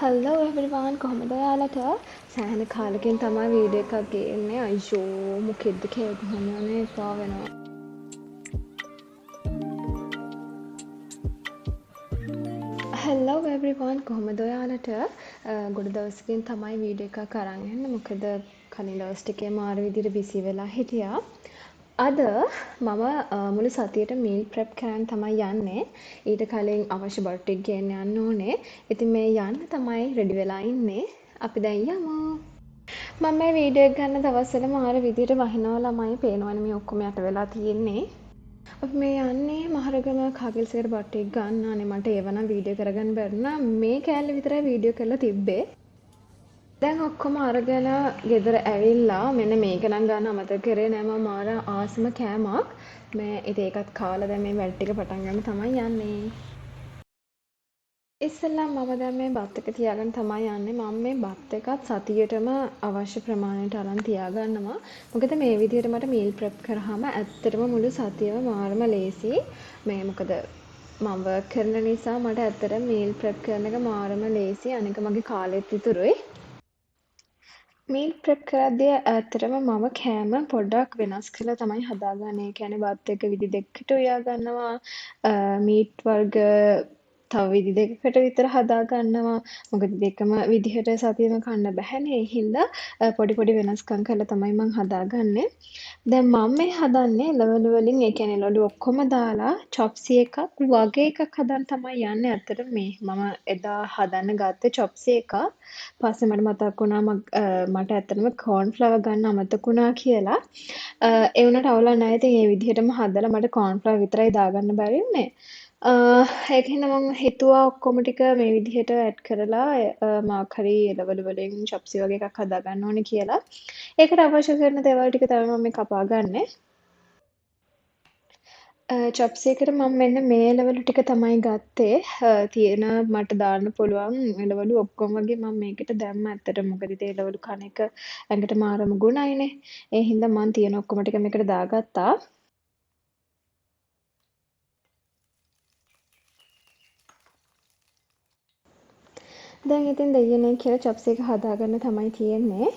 Hello එවරිවාන් කොහොමද ඔයාලට සෑහෙන කාලෙකින් තමයි වීඩියෝ එකක් ගේන්නේ අයියෝ මොකෙද්ද කියලා ගහන්න එපා වෙනවා හල්ලෝ එවරිවාන් කොහොමද ඔයාලට ගොඩ දවසකින් තමයි වීඩියෝ එකක් අරන් එන්නේ මොකද කලින් දවස් ටිකේ මාර විදිහට බිසි වෙලා හිටියා අද මම මුළු සතියට මීල් ප්‍රෙප් කරන්න තමයි යන්නේ. ඊට කලින් අවශ්‍ය බඩු ටික ගෙන්න යන්න ඕනේ. ඉතින් මේ යන්න තමයි රෙඩි වෙලා ඉන්නේ. අපි දැන් යමු. මම මේ වීඩියෝ එක ගන්න දවස්වල මාර විදියට වහිනවා ළමයි පේනවනේ මේ ඔක්කොම යට වෙලා තියෙන්නේ. අපි මේ යන්නේ මහරගම කාගල්සේට බඩු ටික ගන්න. අනේ මට ඒව නම් වීඩියෝ කරගන්න බැරි නම් මේ කෑල්ල විතරයි වීඩියෝ කරලා තිබ්බේ. දැන් ඔක්කොම අරගෙන ගෙදර ඇවිල්ලා මෙන්න මේක නම් ගන්න අමතක කරේ නෑ මම මාර ආසම කෑමක් මේ ඉතින් ඒකත් කාලා දැන් මේ වැඩ ටික පටන් ගන්න තමයි යන්නේ ඉස්සෙල්ලා මම දැන් මේ බත් එක තියාගෙන තමයි යන්නේ මම මේ බත් එකත් සතියේටම අවශ්‍ය ප්‍රමාණයට අරන් තියාගන්නවා මොකද මේ විදිහට මට මීල් ප්‍රෙප් කරාම ඇත්තටම මුළු සතියම මාරම ලේසි මේ මොකද මම වර්ක් කරන නිසා මට ඇත්තටම මීල් ප්‍රෙප් කරන එක මාරම ලේසි අනික මගේ කාලෙත් ඉතුරුයි මීල් ප්‍රෙප් කරද්දී ඇත්තටම මම කෑම පොඩ්ඩක් වෙනස් කරලා තමයි හදාගන්නේ. ඒ කියන්නේ බත් එක විදි දෙකකට උයා ගන්නවා. මීට් වර්ග තව විදි දෙකකට විතර හදා ගන්නවා. මොකද දෙකම විදිහට සතියෙම කන්න බැහැනේ. ඒ හින්දා පොඩි පොඩි වෙනස්කම් කරලා තමයි මම හදාගන්නේ. දැන් මම මේ හදන්නේ එළවලු වලින් ඒ කියන්නේ එළවලු ඔක්කොම දාලා චොප්සි එකක් වගේ එකක් හදන්න තමයි යන්නේ. ඇත්තටම මේ මම එදා හදන්න ගත්තේ චොප්සි එකක්. පස්සේ මට මතක් වුණා මට ඇත්තටම කෝර්න්ෆ්ලවර් ගන්න අමතක වුණා කියලා. ඒ වුණාට අවුලක් නැහැ. ඉතින් ඒ විදිහටම හදලා මට කෝර්න්ෆ්ලවර් විතරයි දාගන්න බැරි වුණේ. ඒක හින්දා මම හිතුවා ඔක්කොම ටික මේ විදිහට ඇඩ් කරලා මොකක් හරි එළවලු වලින් චොප්සි වගේ එකක් හදාගන්න ඕනේ කියලා. ඒකට අවශ්‍ය කරන දේවල් ටික තමයි මම මේ කපා ගන්නෙ. චොප්ස් එකට මම මෙන්න මේ එළවලු ටික තමයි ගත්තේ. තියෙන මට දාන්න පුළුවන් එළවලු ඔක්කොම වගේ මම මේකට දැම්මා ඇත්තටම. මොකද ඉතින් එළවලු කන එක ඇඟට මාරම ගුණයිනේ. ඒ හින්දා මම තියෙන ඔක්කොම ටික මේකට දාගත්තා. දැන් ඉතින් දෙයියනේ කියලා චොප්ස් එක හදාගන්න තමයි තියෙන්නේ.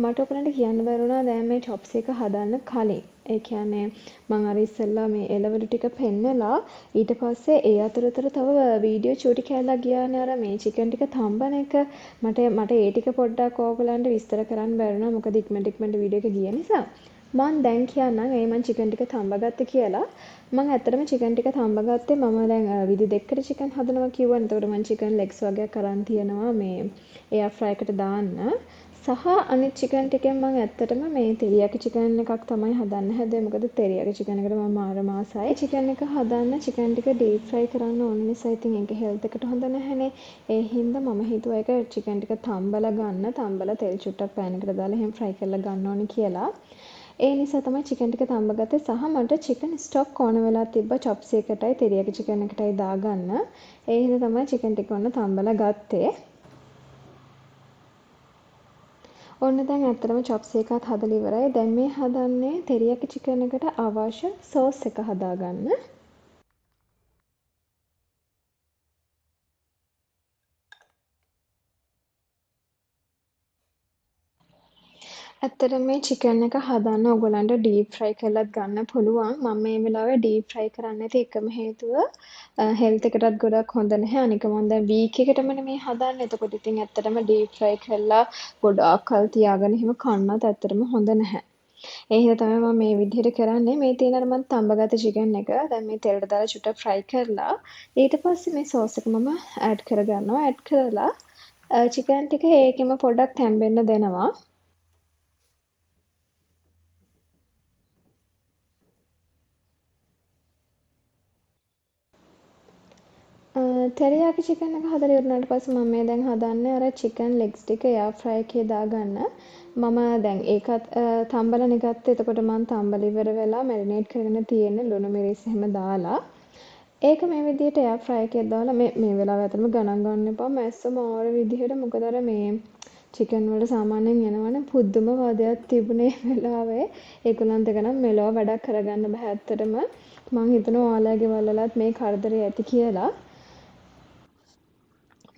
මට ඔයගලන්ට කියන්න බැරුණා දැන් මේ චොප්ස් එක හදන්න කලින්. ඒ කියන්නේ මම අර ඉස්සෙල්ලා මේ එළවලු ටික පෙන්නලා ඊට පස්සේ ඒ අතරතුර තව වීඩියෝ චූටි කෑල්ලක් ගියානේ අර මේ චිකන් ටික තම්බන එක. මට ඒ ටික පොඩ්ඩක් ඕගලන්ට විස්තර කරන්න බැරුණා මොකද ඉක්මනට වීඩියෝ එක ගිය නිසා. මම දැන් කියන්නම් මම චිකන් ටික තම්බගත්තේ කියලා. මම ඇත්තටම චිකන් ටික තම්බගත්තේ මම දැන් විදි දෙකකට චිකන් හදනවා කිව්වනේ. එතකොට මම චිකන් ලෙග්ස් වගේක් අරන් තියනවා මේ එයාර් ෆ්‍රයි එකට දාන්න. සහ අනිත් චිකන් ටිකෙන් මම ඇත්තටම මේ තෙරියාකි චිකන් එකක් තමයි හදන්න හැදුවේ. මොකද තෙරියාකි චිකන් එකට මම මාරම ආසයි. චිකන් එක හදන්න චිකන් ටික ඩීප් ෆ්‍රයි කරන්න ඕන නිසා ඉතින් ඒක හෙල්ත් එකට හොඳ නැහැනේ. ඒ හින්දා මම හිතුවා ඒක චිකන් ටික තම්බලා ගන්න. තම්බලා තෙල් චුට්ටක් පෑන් එකට දාලා එහෙම ෆ්‍රයි කරලා ගන්න ඕනේ කියලා. ඒ නිසා තමයි චිකන් ටික තම්බගත්තේ. සහ මට චිකන් ස්ටොක් ඕන වෙලා තිබ්බා චොප්ස් එකටයි තෙරියාකි චිකන් එකටයි දාගන්න. ඒ හින්දා තමයි චිකන් ටික ඔන්න තම්බලා ගත්තේ. ඔන්න දැන් ඇත්තටම චොප්ස් එකත් හදලා ඉවරයි. දැන් මේ හදන්නේ තෙරියාකි චිකන් එකට අවශ්‍ය සෝස් එක හදාගන්න. ඇත්තටම මේ චිකන් එක හදන්න ඔයගලන්ට ඩීප් ෆ්‍රයි කරලත් ගන්න පුළුවන්. මම මේ වෙලාවේ ඩීප් ෆ්‍රයි කරන්නේ නැති එකම හේතුව හෙල්ත් එකටත් ගොඩක් හොඳ නැහැ. අනික මම දැන් වීක් එකටමනේ මේ හදන්නේ. එතකොට ඉතින් ඇත්තටම ඩීප් ෆ්‍රයි කරලා ගොඩාක් කල් තියාගෙන එහෙම කන්නත් ඇත්තටම හොඳ නැහැ. ඒ හින්දා තමයි මම මේ විදිහට කරන්නේ. මේ තියෙන අර මම තඹගත චිකන් එක දැන් මේ තෙලට දාලා චුට්ටක් ෆ්‍රයි කරලා ඊට පස්සේ මේ සෝස් එක මම ඇඩ් කරගන්නවා. ඇඩ් කරලා චිකන් ටික ඒකෙම පොඩ්ඩක් තැම්බෙන්න දෙනවා. ටෙරියාකි චිකන් එක හදලා ඉවරනාට පස්සේ මම මේ දැන් හදන්නේ අර චිකන් ලෙග්ස් ටික එයාර් ෆ්‍රයි එකේ දාගන්න. මම දැන් ඒකත් තම්බලානේ ගත්තේ. එතකොට මම තම්බලා ඉවර වෙලා මැරිනේට් කරගෙන තියෙන්නේ ලුණු මිරිස් එහෙම දාලා. ඒක මේ විදිහට එයාර් ෆ්‍රයි එකේ දාලා මේ වෙලාව ඇත්තටම ගණන් ගන්න එපා. මැස්ස මාර විදිහට මොකද අර මේ චිකන් වල සාමාන්‍යයෙන් එනවනේ පුදුම වදයක් තිබුණේ වෙලාවේ. ඒගොල්ලන් දෙක නම් මෙලෝ වැඩක් කරගන්න බෑ ඇත්තටම. මං හිතනවා ඔයාලගේ වලලත් මේ කරදරේ ඇති කියලා.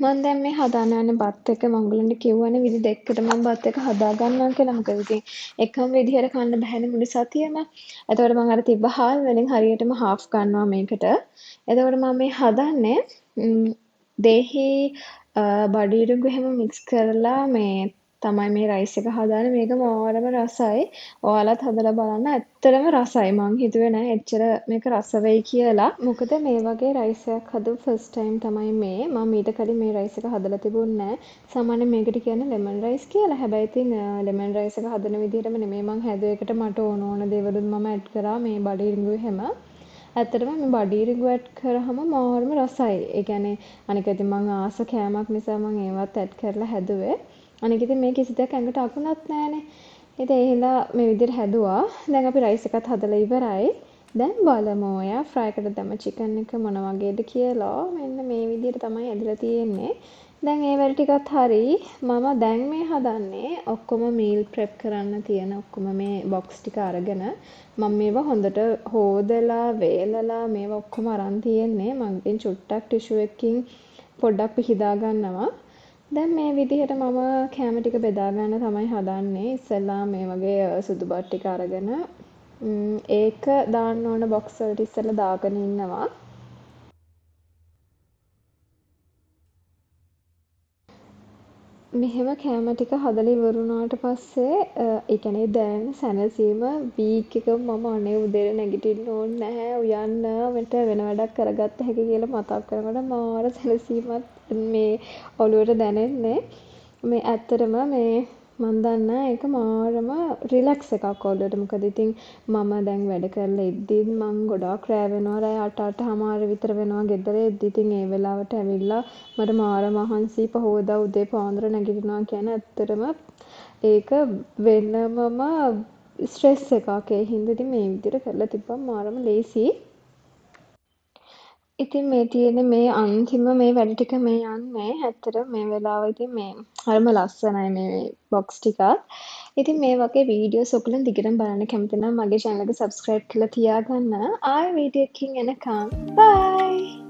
මම දැන් මේ හදාන්න යන බත් එක මම ඔයගලන්ට කිව්වනේ විදි දෙකකට මම බත් එක හදා ගන්නවා කියලා. මොකද ඉතින් එකම විදිහට කන්න බැහැනේ මුළු සතියෙම. එතකොට මම අර තිබ්බ හාල් වලින් හරියටම half ගන්නවා මේකට. එතකොට මම මේ හදන්නේ දෙහි බඩිරුඟු එහෙම මික්ස් කරලා මේ තමයි මේ රයිස් එක හදාන්නේ. මේක මාරම රසයි. ඔයාලත් හදලා බලන්න. ඇත්තටම රසයි. මං හිතුවේ නෑ එච්චර මේක රස වෙයි කියලා. මොකද මේ වගේ රයිස් එකක් හදපු ෆස්ට් ටයිම් තමයි මේ. මම ඊට කලින් මේ රයිස් එක හදලා තිබුණේ නෑ. සාමාන්‍යයෙන් මේකට කියන්නේ ලෙමන් රයිස් කියලා. හැබැයි ඉතින් ලෙමන් රයිස් එක හදන විදිහටම නෙමෙයි මං හැදුවේ. ඒකට මට ඕන දේවලුත් මම ඇඩ් කරා මේ බඩිරිඟු එහෙම. ඇත්තටම මේ බඩිරිඟු ඇඩ් කරාම මාරම රසයි. ඒ කියන්නේ අනික ඉතින් මං ආස කෑමක් නිසා මං ඒවත් ඇඩ් කරලා හැදුවේ. අනික ඉතින් මේ කිසි දෙයක් ඇඟට අකුණක් නෑනේ. ඉතින් ඒ හින්දා මේ විදිහට හැදුවා. දැන් අපි රයිස් එකත් හදලා ඉවරයි. දැන් බලමු ඔයා ෆ්‍රයි එකට දැම්ම චිකන් එක මොන වගේද කියලා. මෙන්න මේ විදිහට තමයි හැදලා තියෙන්නේ. දැන් ඒ වැඩ ටිකත් හරි. මම දැන් මේ හදන්නේ ඔක්කොම මීල් ප්‍රෙප් කරන්න තියෙන ඔක්කොම මේ බොක්ස් ටික අරගෙන මම මේවා හොඳට හොදලා වේලලා මේවා ඔක්කොම අරන් තියෙන්නේ. මම ඉතින් චුට්ටක් ටිෂු එකකින් පොඩ්ඩක් පිහදා ගන්නවා. දැන් මේ විදිහට මම කෑම ටික බෙදා ගන්න තමයි හදන්නේ. ඉස්සෙල්ලා මේ වගේ සුදු බත් ටික අරගෙන ඒක දාන්න ඕන බොක්ස් වලට ඉස්සෙල්ලා දාගෙන ඉන්නවා. මෙහෙම කෑම ටික හදලා ඉවර වුණාට පස්සේ ඒ කියන්නේ දැනෙන සැනසීම වීක් එක මම අනේ උදේට නැගිටින්න ඕනේ නැහැ උයන්න මට වෙන වැඩක් කරගත්ත හැකි කියලා මතක් කරනකොට මාර සැනසීමක් මේ ඔළුවට දැනෙන්නේ. මේ ඇත්තටම මේ මන් දන්නා ඒක මාරම රිලැක්ස් එකක් ඔළුවට. මොකද ඉතින් මම දැන් වැඩ කරලා ඉද්දිත් මං ගොඩාක් රෑ වෙනවා. රෑ 8:00 විතර වෙනවා ගෙදර එද්දි. ඉතින් ඒ වෙලාවට ඇවිල්ලා මට මාර මහන්සි පහෝදා උදේ පාන්දර නැගිටිනවා කියන්නේ ඇත්තටම ඒක වෙනමම ස්ට්‍රෙස් එකක්. ඒ හින්දා ඉතින් මේ විදිහට කරලා තිබ්බම මාරම ලේසි. ඉතින් මේ තියෙන්නේ මේ අන්තිම මේ වැඩ ටික මේ යන්නේ. ඇත්තටම මේ වෙලාව ඉතින් මේ හරිම ලස්සනයි මේ බොක්ස් ටිකත්. ඉතින් මේ වගේ වීඩියෝස් ඔයගොල්ලෝ දිගටම බලන්න කැමති නම් මගේ channel එක subscribe කරලා තියාගන්න. ආයෙ වීඩියෝ එකකින් එනකම් bye.